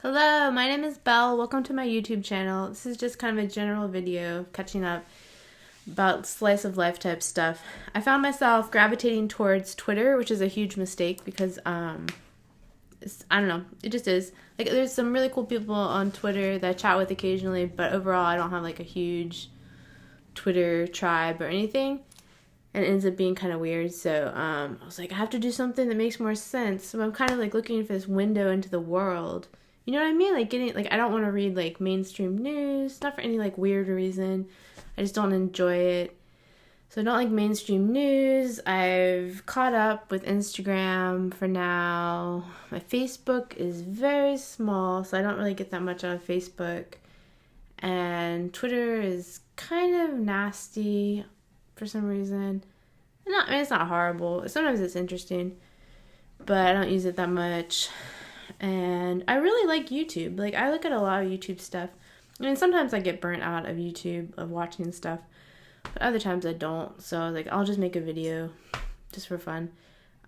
Hello, my name is Belle. Welcome to my YouTube channel. This is just kind of a general video catching up about slice of life type stuff. I found myself gravitating towards Twitter, which is a huge mistake because I don't know, it just is. Like there's some really cool people on Twitter that I chat with occasionally, but overall I don't have like a huge Twitter tribe or anything. And it ends up being kind of weird. So I was like, I have to do something that makes more sense. So I'm kind of like looking for this window into the world. You know what I mean? Like I don't want to read like mainstream news, not for any like weird reason. I just don't enjoy it. So I don't like mainstream news. I've caught up with Instagram for now. My Facebook is very small, so I don't really get that much out of Facebook. And Twitter is kind of nasty for some reason. I mean, it's not horrible. Sometimes it's interesting, but I don't use it that much. And I really like YouTube. Like, I look at a lot of YouTube stuff. I mean, sometimes I get burnt out of YouTube, of watching stuff, but other times I don't. So I was like, I'll just make a video just for fun.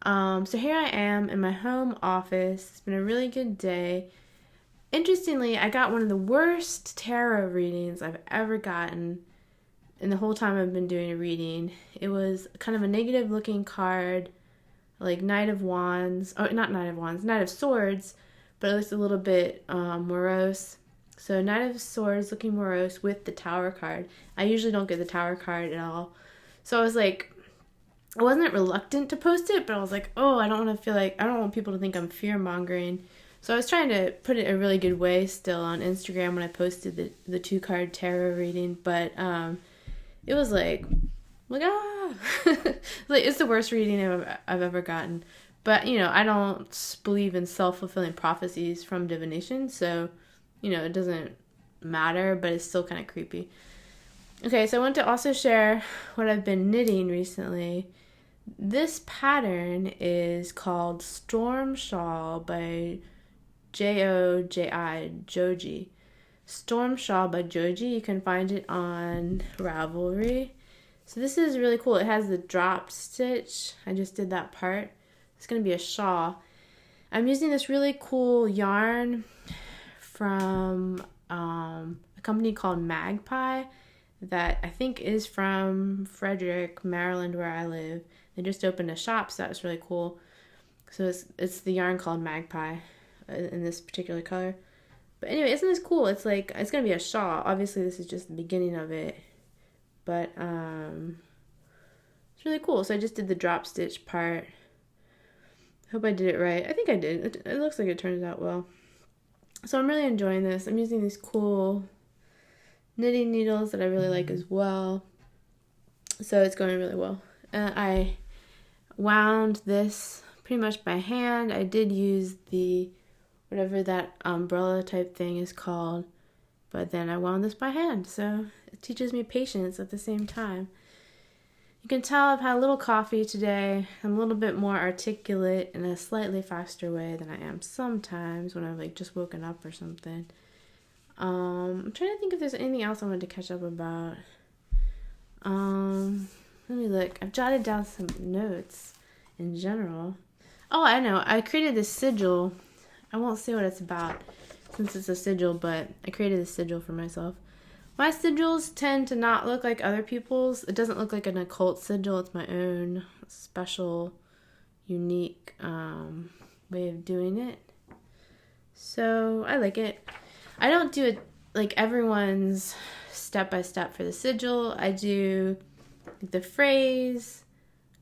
So here I am in my home office. It's been a really good day. Interestingly, I got one of the worst tarot readings I've ever gotten in the whole time I've been doing a reading. It was kind of a negative looking card, like Knight of Wands, oh, not Knight of Wands, Knight of Swords, but it looks a little bit morose. So Knight of Swords looking morose with the Tower card. I usually don't get the Tower card at all. So I was like, I wasn't reluctant to post it, but I was like, oh, I don't want people to think I'm fear-mongering. So I was trying to put it a really good way still on Instagram when I posted the 2-card tarot reading, but it was like like it's the worst reading I've ever gotten. But you know, I don't believe in self-fulfilling prophecies from divination, so you know, it doesn't matter, but it's still kind of creepy. Okay, so I want to also share what I've been knitting recently. This pattern is called Storm Shawl by Joji. Storm Shawl by Joji. You can find it on Ravelry. So this is really cool. It has the drop stitch. I just did that part. It's going to be a shawl. I'm using this really cool yarn from a company called Magpie that I think is from Frederick, Maryland, where I live. They just opened a shop, so that was really cool. So it's the yarn called Magpie in this particular color. But anyway, isn't this cool? It's like, it's going to be a shawl. Obviously, this is just the beginning of it. But it's really cool. So I just did the drop stitch part. Hope I did it right. I think I did. It looks like it turns out well. So I'm really enjoying this. I'm using these cool knitting needles that I really like as well. So it's going really well. I wound this pretty much by hand. I did use the whatever that umbrella type thing is called, but then I wound this by hand, so it teaches me patience at the same time. You can tell I've had a little coffee today. I'm a little bit more articulate in a slightly faster way than I am sometimes when I've like just woken up or something. I'm trying to think if there's anything else I wanted to catch up about. Let me look. I've jotted down some notes in general. Oh, I know. I created this sigil. I won't say what it's about since it's a sigil, but I created a sigil for myself. My sigils tend to not look like other people's. It doesn't look like an occult sigil. It's my own special, unique way of doing it. So I like it. I don't do it like everyone's step-by-step for the sigil. I do the phrase,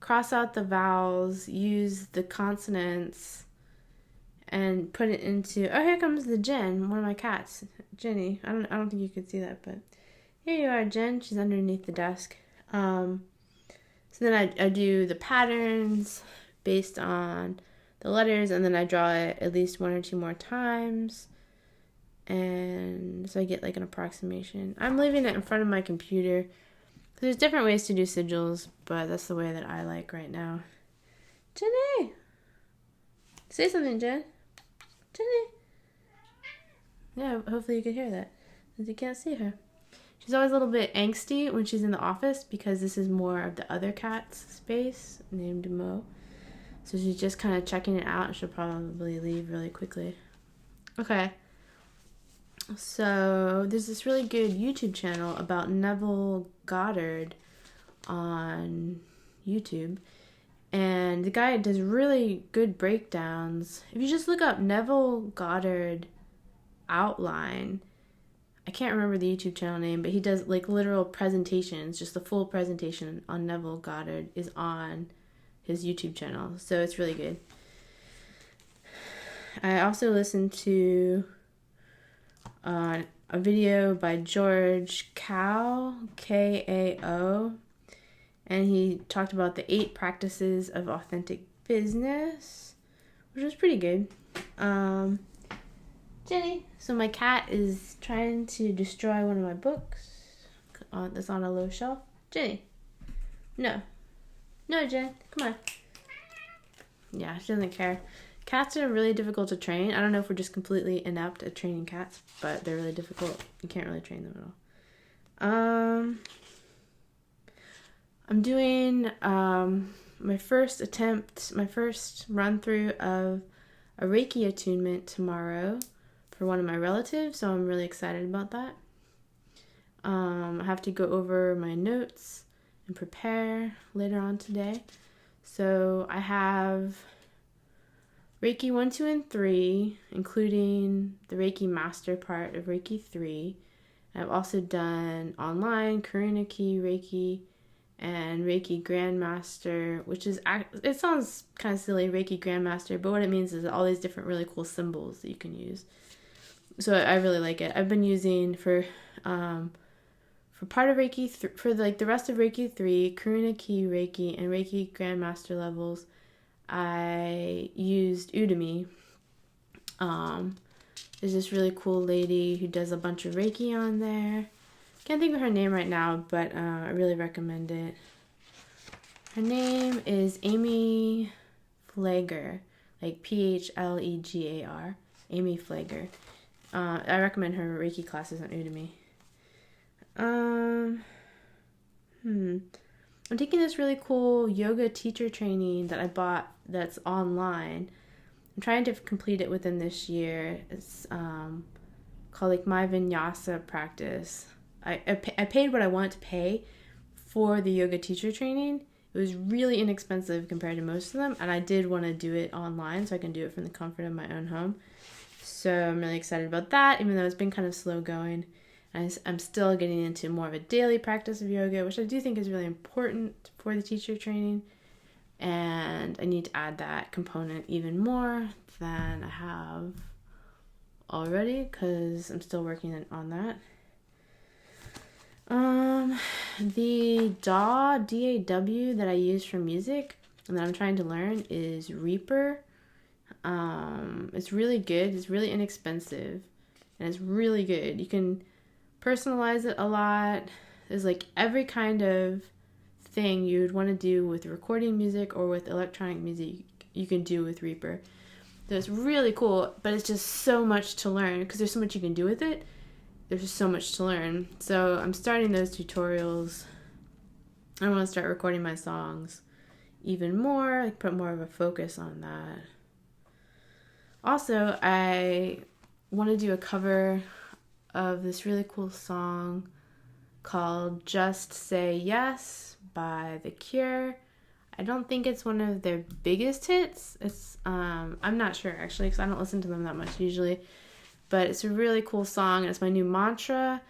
cross out the vowels, use the consonants, and put it into, oh, here comes the Jen, one of my cats, Jenny. I don't think you could see that, but here you are, Jen. She's underneath the desk. So then I do the patterns based on the letters, and then I draw it at least 1 or 2 more times, and so I get like an approximation. I'm leaving it in front of my computer. There's different ways to do sigils, but that's the way that I like right now. Jenny! Say something, Jen. Jenny! Yeah, hopefully you could hear that, since you can't see her. She's always a little bit angsty when she's in the office because this is more of the other cat's space, named Mo. So she's just kind of checking it out, and she'll probably leave really quickly. Okay. So there's this really good YouTube channel about Neville Goddard on YouTube. And the guy does really good breakdowns. If you just look up Neville Goddard outline, I can't remember the YouTube channel name, but he does like literal presentations. Just the full presentation on Neville Goddard is on his YouTube channel. So it's really good. I also listened to a video by George Kao, Kao, and he talked about the 8 practices of authentic business, which was pretty good. Jenny. So my cat is trying to destroy one of my books that's on a low shelf. Jenny. No. No, Jen. Come on. Yeah, she doesn't care. Cats are really difficult to train. I don't know if we're just completely inept at training cats, but they're really difficult. You can't really train them at all. I'm doing my first run through of a Reiki attunement tomorrow for one of my relatives, so I'm really excited about that. I have to go over my notes and prepare later on today. So I have Reiki 1, 2, and 3, including the Reiki Master part of Reiki 3. I've also done online Karuna-ki Reiki and Reiki Grandmaster, which is, it sounds kind of silly, Reiki Grandmaster, but what it means is all these different really cool symbols that you can use. So I really like it. I've been using for part of Reiki, for like the rest of Reiki 3, Karuna-ki Reiki, and Reiki Grandmaster levels, I used Udemy. There's this really cool lady who does a bunch of Reiki on there. Can't think of her name right now, but I really recommend it. Her name is Amy Flager, like Phlegar, Amy Flager. I recommend her Reiki classes on Udemy. I'm taking this really cool yoga teacher training that I bought that's online. I'm trying to complete it within this year. It's called like My Vinyasa Practice. I paid what I wanted to pay for the yoga teacher training. It was really inexpensive compared to most of them, and I did want to do it online so I can do it from the comfort of my own home. So I'm really excited about that, even though it's been kind of slow going. I'm still getting into more of a daily practice of yoga, which I do think is really important for the teacher training. And I need to add that component even more than I have already because I'm still working on that. The DAW that I use for music and that I'm trying to learn is Reaper. It's really good. It's really inexpensive, and it's really good. You can personalize it a lot. There's like every kind of thing you would want to do with recording music or with electronic music you can do with Reaper. So it's really cool, but it's just so much to learn because there's so much you can do with it. There's just so much to learn. So I'm starting those tutorials. I want to start recording my songs even more, like put more of a focus on that. Also, I want to do a cover of this really cool song called Just Say Yes by The Cure. I don't think it's one of their biggest hits. It's I'm not sure actually because I don't listen to them that much usually. But it's a really cool song, and it's my new mantra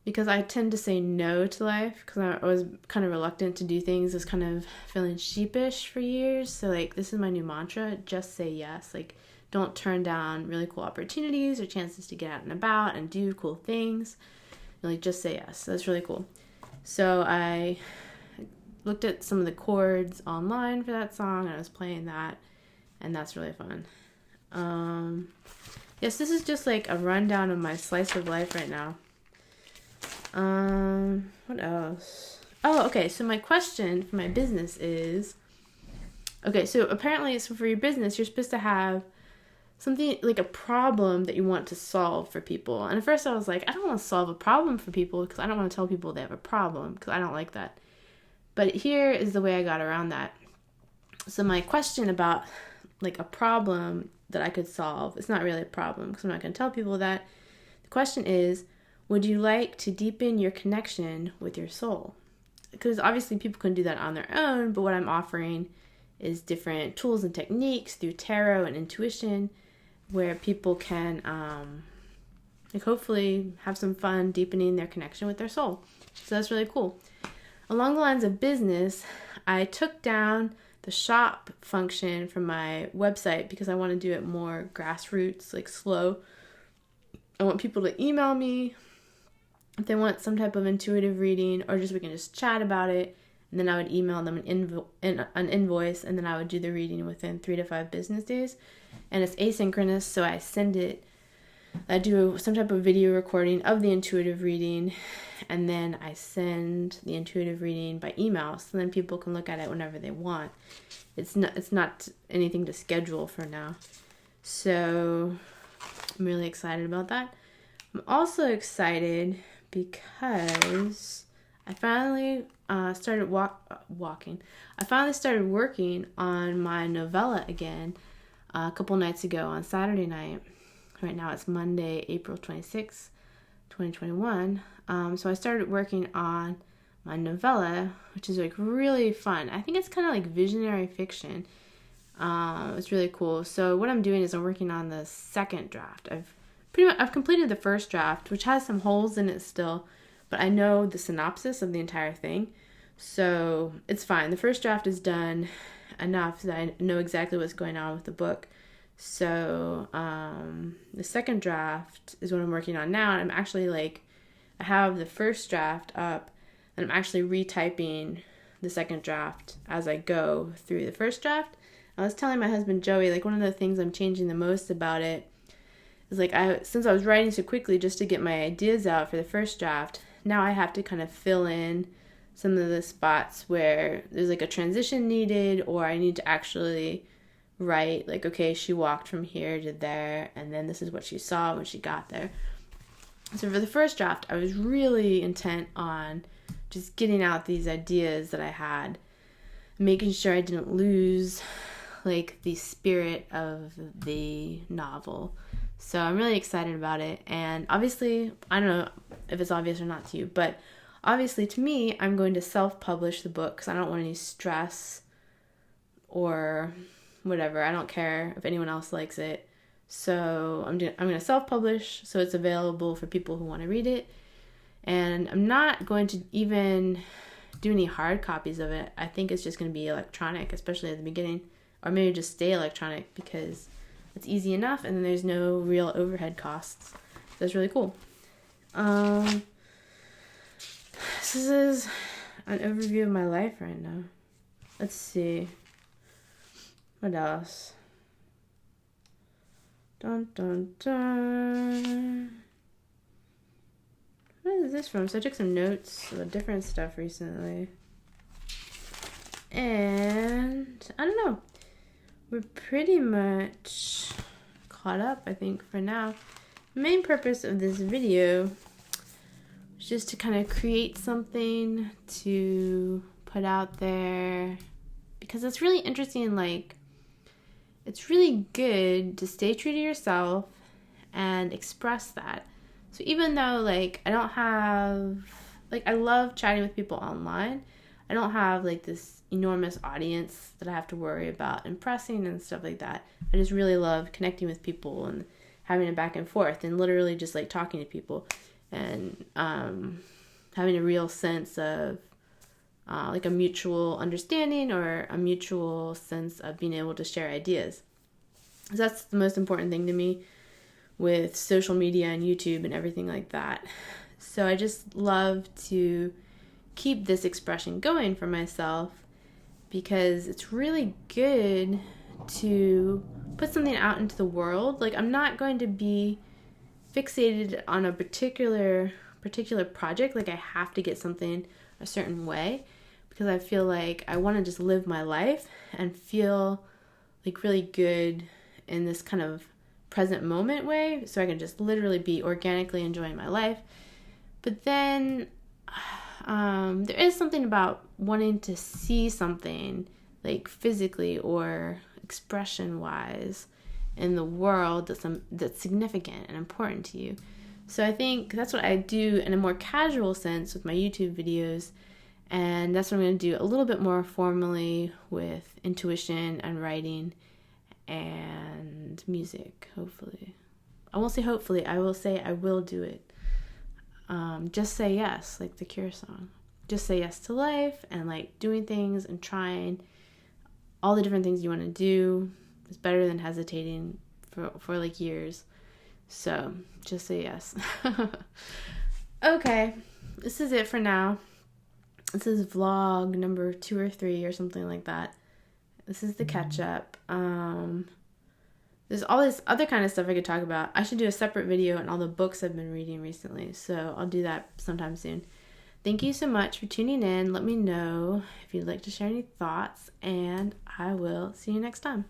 because I tend to say no to life because I was kind of reluctant to do things. I was kind of feeling sheepish for years. So, like, this is my new mantra, just say yes. Like, don't turn down really cool opportunities or chances to get out and about and do cool things. And, like, just say yes. So that's really cool. So I looked at some of the chords online for that song, and I was playing that, and that's really fun. Yes, this is just like a rundown of my slice of life right now. What else? Oh, okay. So my question for my business is, okay, so apparently for your business, you're supposed to have something like a problem that you want to solve for people. And at first I was like, I don't want to solve a problem for people because I don't want to tell people they have a problem because I don't like that. But here is the way I got around that. So my question about like a problem that I could solve, it's not really a problem because I'm not going to tell people that. The question is, would you like to deepen your connection with your soul? Because obviously people can do that on their own, but what I'm offering is different tools and techniques through tarot and intuition where people can hopefully have some fun deepening their connection with their soul. So that's really cool. Along the lines of business, I took down the shop function from my website because I want to do it more grassroots, like slow. I want people to email me if they want some type of intuitive reading, or just we can just chat about it. And then I would email them an invoice, and then I would do the reading within 3 to 5 business days. And it's asynchronous, so I do some type of video recording of the intuitive reading, and then I send the intuitive reading by email, so then people can look at it whenever they want. It's not anything to schedule for now. So I'm really excited about that. I'm also excited because I finally started walking. I finally started working on my novella again a couple nights ago on Saturday night. Right now it's Monday, April 26th, 2021. So I started working on my novella, which is like really fun. I think it's kind of like visionary fiction. It's really cool. So what I'm doing is I'm working on the second draft. I've completed the first draft, which has some holes in it still, but I know the synopsis of the entire thing, so it's fine. The first draft is done enough that I know exactly what's going on with the book. So the second draft is what I'm working on now, and I'm actually I have the first draft up, and I'm actually retyping the second draft as I go through the first draft. I was telling my husband Joey, one of the things I'm changing the most about it is since I was writing so quickly just to get my ideas out for the first draft, now I have to kind of fill in some of the spots where there's a transition needed, or I need to actually write okay, she walked from here to there, and then this is what she saw when she got there. So for the first draft, I was really intent on just getting out these ideas that I had, making sure I didn't lose the spirit of the novel. So I'm really excited about it. And obviously, I don't know if it's obvious or not to you, but obviously to me, I'm going to self-publish the book because I don't want any stress or whatever. I don't care if anyone else likes it. So I'm going to self-publish so it's available for people who want to read it. And I'm not going to even do any hard copies of it. I think it's just going to be electronic, especially at the beginning, or maybe just stay electronic because it's easy enough, and then there's no real overhead costs. So that's really cool. This is an overview of my life right now. Let's see. What else? Dun, dun, dun. What is this from? So I took some notes about different stuff recently. And I don't know. We're pretty much caught up, I think, for now. The main purpose of this video is just to kind of create something to put out there, because it's really interesting. It's really good to stay true to yourself and express that. So even though I don't have I love chatting with people online, I don't have this enormous audience that I have to worry about impressing and stuff like that. I just really love connecting with people and having a back and forth and literally just talking to people and having a real sense of a mutual understanding or a mutual sense of being able to share ideas. So that's the most important thing to me with social media and YouTube and everything like that. So I just love to keep this expression going for myself because it's really good to put something out into the world. I'm not going to be fixated on a particular project. I have to get something a certain way, because I feel I want to just live my life and feel really good in this kind of present moment way, so I can just literally be organically enjoying my life. But then there is something about wanting to see something physically or expression wise in the world that's significant and important to you. So I think that's what I do in a more casual sense with my YouTube videos. And that's what I'm going to do a little bit more formally with intuition and writing and music, hopefully. I won't say hopefully, I will say I will do it. Just say yes, like the Cure song. Just say yes to life and like doing things and trying all the different things you want to do. It's better than hesitating for like years. So just say yes. Okay, this is it for now. This is vlog number 2 or 3 or something like that. This is the catch up. There's all this other kind of stuff I could talk about. I should do a separate video on all the books I've been reading recently, so I'll do that sometime soon. Thank you so much for tuning in. Let me know if you'd like to share any thoughts, and I will see you next time.